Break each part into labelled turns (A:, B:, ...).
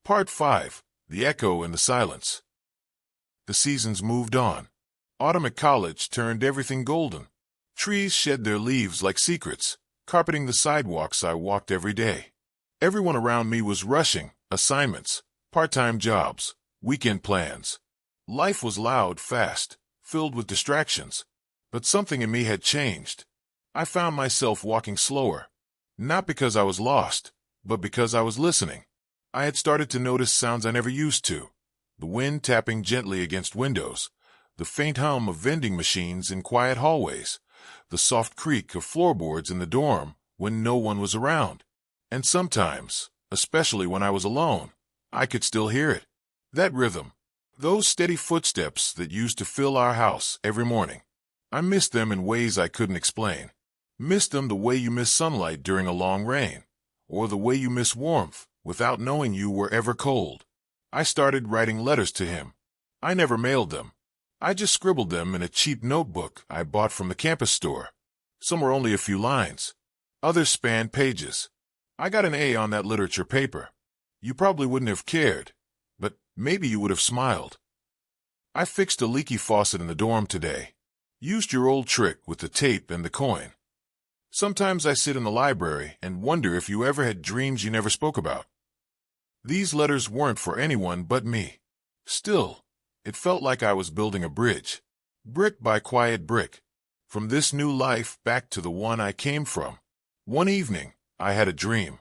A: Part 5. The Echo in the Silence. The seasons moved on. Autumn at college turned everything golden. Trees shed their leaves like secrets, carpeting the sidewalks I walked every day. Everyone around me was rushing, assignments, part-time jobs, weekend plans. Life was loud, fast, filled with distractions. But something in me had changed. I found myself walking slower. Not because I was lost, but because I was listening. I had started to notice sounds I never used to. The wind tapping gently against windows, the faint hum of vending machines in quiet hallways, the soft creak of floorboards in the dorm when no one was around. And sometimes, especially when I was alone, I could still hear it. That rhythm, those steady footsteps that used to fill our house every morning. I missed them in ways I couldn't explain. Missed them the way you miss sunlight during a long rain, or the way you miss warmth without knowing you were ever cold. I started writing letters to him. I never mailed them. I just scribbled them in a cheap notebook I bought from the campus store. Some were only a few lines. Others spanned pages. I got an A on that literature paper. You probably wouldn't have cared, but maybe you would have smiled. I fixed a leaky faucet in the dorm today. Used your old trick with the tape and the coin. Sometimes I sit in the library and wonder if you ever had dreams you never spoke about. These letters weren't for anyone but me. Still, it felt like I was building a bridge, brick by quiet brick, from this new life back to the one I came from. One evening, I had a dream.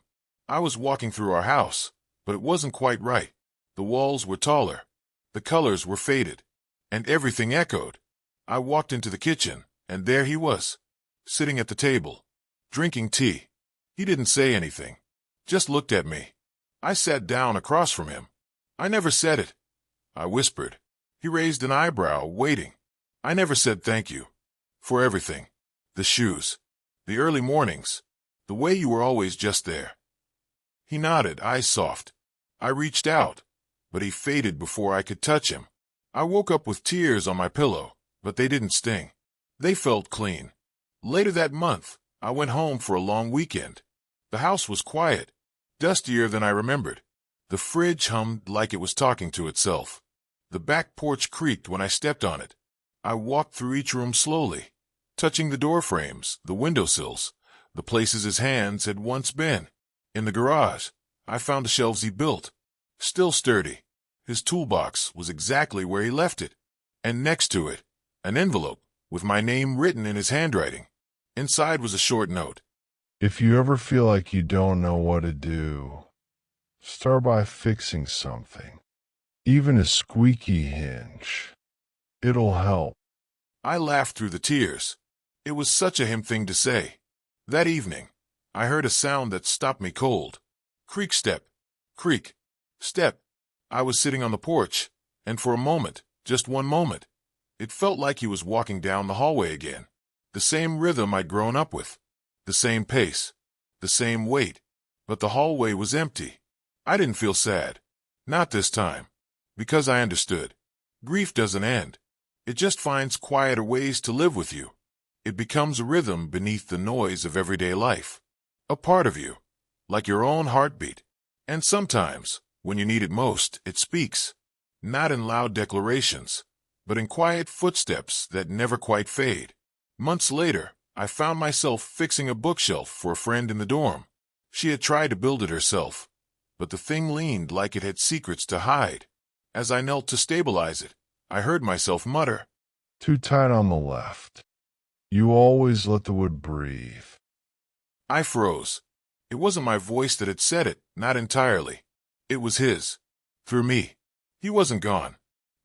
A: I was walking through our house, but it wasn't quite right. The walls were taller, the colors were faded, and everything echoed. I walked into the kitchen, and there he was, sitting at the table, drinking tea. He didn't say anything, just looked at me. I sat down across from him. I never said it. I whispered. He raised an eyebrow, waiting. I never said thank you. For everything. The shoes. The early mornings. The way you were always just there. He nodded, eyes soft. I reached out, but he faded before I could touch him. I woke up with tears on my pillow, but they didn't sting. They felt clean. Later that month, I went home for a long weekend. The house was quiet, dustier than I remembered. The fridge hummed like it was talking to itself. The back porch creaked when I stepped on it. I walked through each room slowly, touching the door frames, the windowsills, the places his hands had once been. In the garage, I found the shelves he built, still sturdy. His toolbox was exactly where he left it, and next to it, an envelope with my name written in his handwriting. Inside was a short note.
B: If you ever feel like you don't know what to do, start by fixing something. Even a squeaky hinge. It'll help.
A: I laughed through the tears. It was such a him thing to say. That evening, I heard a sound that stopped me cold. Creak step. Creak. Step. I was sitting on the porch, and for a moment, just one moment, it felt like he was walking down the hallway again. The same rhythm I'd grown up with. The same pace. The same weight. But the hallway was empty. I didn't feel sad. Not this time. Because I understood. Grief doesn't end. It just finds quieter ways to live with you. It becomes a rhythm beneath the noise of everyday life. A part of you. Like your own heartbeat. And sometimes, when you need it most, it speaks. Not in loud declarations, but in quiet footsteps that never quite fade. Months later, I found myself fixing a bookshelf for a friend in the dorm. She had tried to build it herself, but the thing leaned like it had secrets to hide. As I knelt to stabilize it, I heard myself mutter,
B: Too tight on the left. You always let the wood breathe.
A: I froze. It wasn't my voice that had said it, not entirely. It was his. Through me. He wasn't gone.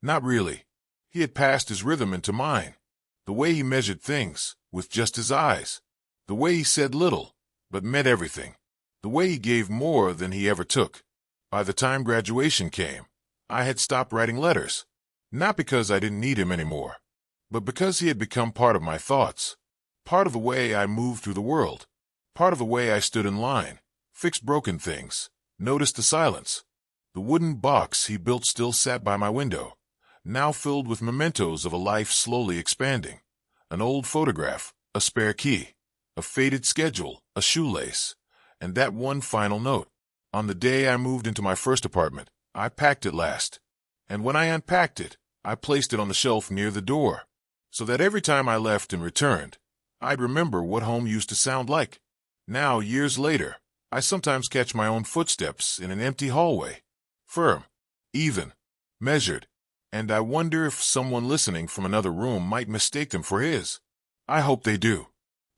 A: Not really. He had passed his rhythm into mine. The way he measured things, with just his eyes. The way he said little, but meant everything. The way he gave more than he ever took. By the time graduation came, I had stopped writing letters. Not because I didn't need him anymore, but because he had become part of my thoughts. Part of the way I moved through the world. Part of the way I stood in line, fixed broken things, noticed the silence. The wooden box he built still sat by my window, now filled with mementos of a life slowly expanding. An old photograph, a spare key, a faded schedule, a shoelace, and that one final note. On the day I moved into my first apartment, I packed it last. And when I unpacked it, I placed it on the shelf near the door, so that every time I left and returned, I'd remember what home used to sound like. Now, years later, I sometimes catch my own footsteps in an empty hallway. Firm, even, measured, and I wonder if someone listening from another room might mistake them for his. I hope they do,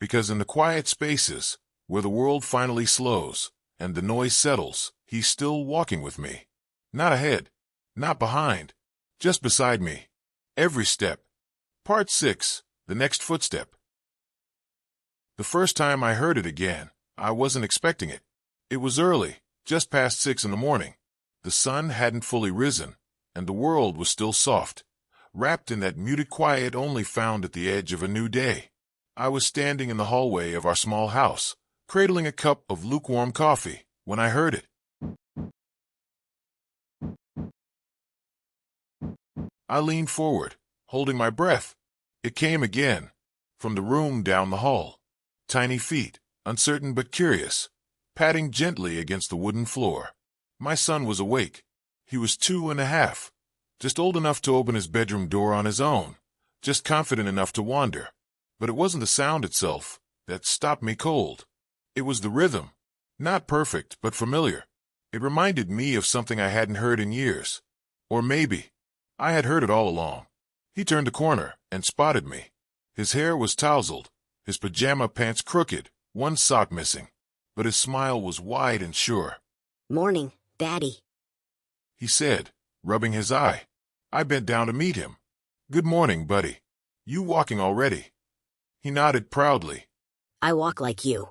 A: because in the quiet spaces, where the world finally slows and the noise settles, he's still walking with me. Not ahead, not behind, just beside me. Every step. Part 6, The Next Footstep. The first time I heard it again, I wasn't expecting it. It was early, just past 6 in the morning. The sun hadn't fully risen, and the world was still soft, wrapped in that muted quiet only found at the edge of a new day. I was standing in the hallway of our small house, cradling a cup of lukewarm coffee, when I heard it. I leaned forward, holding my breath. It came again, from the room down the hall. Tiny feet, uncertain but curious, patting gently against the wooden floor. My son was awake. He was 2.5, just old enough to open his bedroom door on his own, just confident enough to wander. But it wasn't the sound itself that stopped me cold. It was the rhythm, not perfect but familiar. It reminded me of something I hadn't heard in years. Or maybe I had heard it all along. He turned the corner and spotted me. His hair was tousled, his pajama pants crooked, one sock missing, but his smile was wide and sure.
C: "Morning, Daddy,"
A: he said, rubbing his eye. I bent down to meet him. "Good morning, buddy. You walking already?" He nodded proudly.
C: "I walk like you."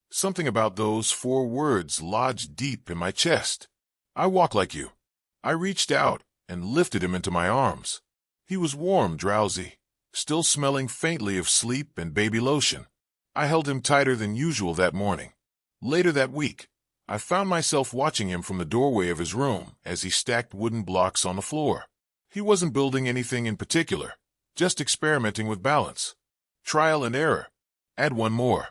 A: Something about those 4 words lodged deep in my chest. I walk like you. I reached out and lifted him into my arms. He was warm, drowsy, still smelling faintly of sleep and baby lotion. I held him tighter than usual that morning. Later that week, I found myself watching him from the doorway of his room as he stacked wooden blocks on the floor. He wasn't building anything in particular, just experimenting with balance. Trial and error. Add one more.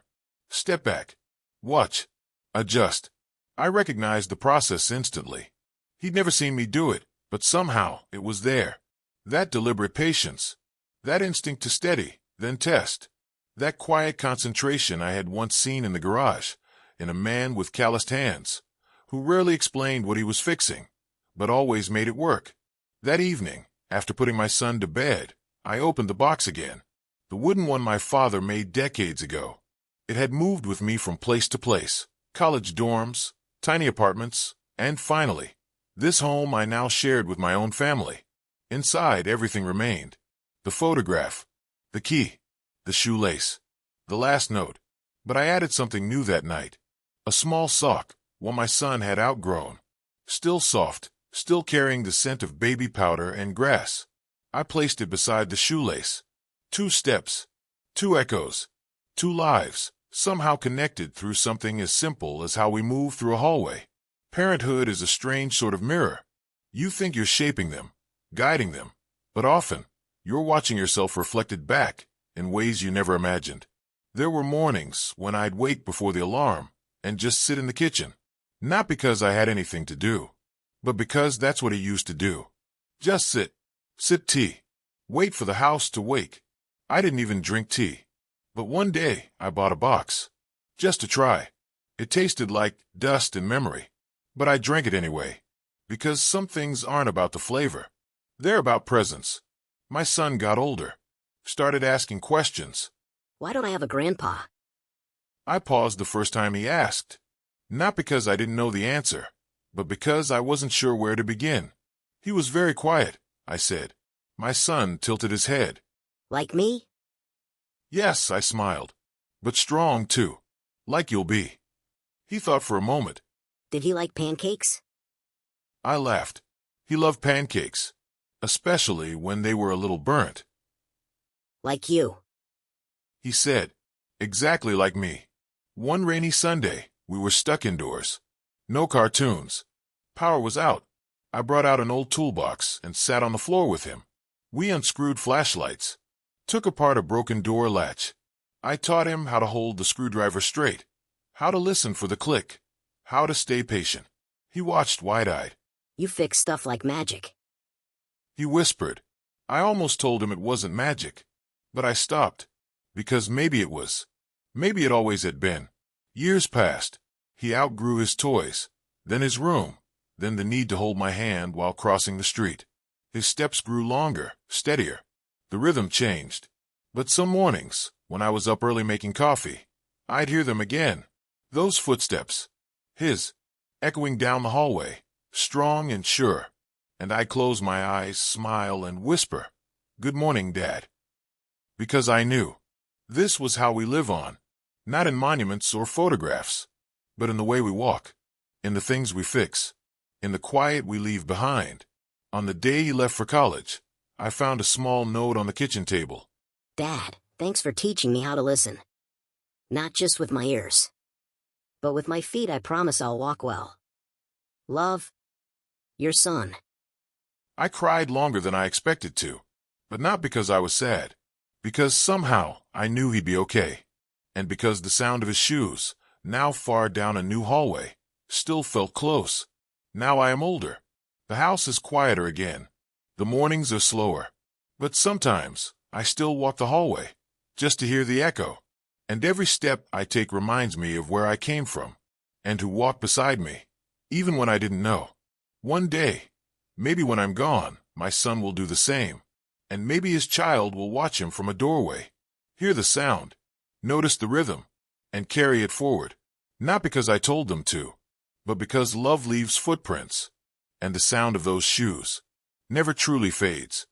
A: Step back. Watch. Adjust. I recognized the process instantly. He'd never seen me do it, but somehow it was there. That deliberate patience. That instinct to steady, then test. That quiet concentration I had once seen in the garage, in a man with calloused hands, who rarely explained what he was fixing, but always made it work. That evening, after putting my son to bed, I opened the box again. The wooden one my father made decades ago. It had moved with me from place to place, college dorms, tiny apartments, and finally, this home I now shared with my own family. Inside, everything remained. The photograph, the key, the shoelace, the last note. But I added something new that night. A small sock, one my son had outgrown. Still soft, still carrying the scent of baby powder and grass. I placed it beside the shoelace. 2 steps, 2 echoes, 2 lives, somehow connected through something as simple as how we move through a hallway. Parenthood is a strange sort of mirror. You think you're shaping them, guiding them, but often, you're watching yourself reflected back in ways you never imagined. There were mornings when I'd wake before the alarm and just sit in the kitchen. Not because I had anything to do, but because that's what he used to do. Just sit, sip tea, wait for the house to wake. I didn't even drink tea. But one day, I bought a box. Just to try. It tasted like dust and memory. But I drank it anyway. Because some things aren't about the flavor. They're about presence. My son got older. Started asking questions.
C: "Why don't I have a grandpa?"
A: I paused the first time he asked. Not because I didn't know the answer, but because I wasn't sure where to begin. He was very quiet, I said. My son tilted his head.
C: "Like me?"
A: "Yes," I smiled. "But strong, too. Like you'll be." He thought for a moment.
C: "Did he like pancakes?"
A: I laughed. He loved pancakes, especially when they were a little burnt.
C: "Like you,"
A: he said. Exactly like me. One rainy Sunday, we were stuck indoors. No cartoons. Power was out. I brought out an old toolbox and sat on the floor with him. We unscrewed flashlights. Took apart a broken door latch. I taught him how to hold the screwdriver straight, how to listen for the click, how to stay patient. He watched wide-eyed.
C: You fix stuff like magic.
A: He whispered. I almost told him it wasn't magic, but I stopped, because maybe it was. Maybe it always had been. Years passed. He outgrew his toys, then his room, then the need to hold my hand while crossing the street. His steps grew longer, steadier. The rhythm changed. But some mornings, when I was up early making coffee, I'd hear them again. Those footsteps. His. Echoing down the hallway, strong and sure. And I'd close my eyes, smile, and whisper, "Good morning, Dad." Because I knew. This was how we live on. Not in monuments or photographs, but in the way we walk, in the things we fix, in the quiet we leave behind. On the day he left for college, I found a small note on the kitchen table.
C: Dad, thanks for teaching me how to listen. Not just with my ears, but with my feet. I promise I'll walk well. Love, your son.
A: I cried longer than I expected to, but not because I was sad, because somehow I knew he'd be okay, and because the sound of his shoes, now far down a new hallway, still felt close. Now I am older. The house is quieter again. The mornings are slower. But sometimes I still walk the hallway, just to hear the echo. And every step I take reminds me of where I came from, and who walked beside me, even when I didn't know. One day, maybe when I'm gone, my son will do the same, and maybe his child will watch him from a doorway, hear the sound, notice the rhythm, and carry it forward. Not because I told them to, but because love leaves footprints, and the sound of those shoes never truly fades.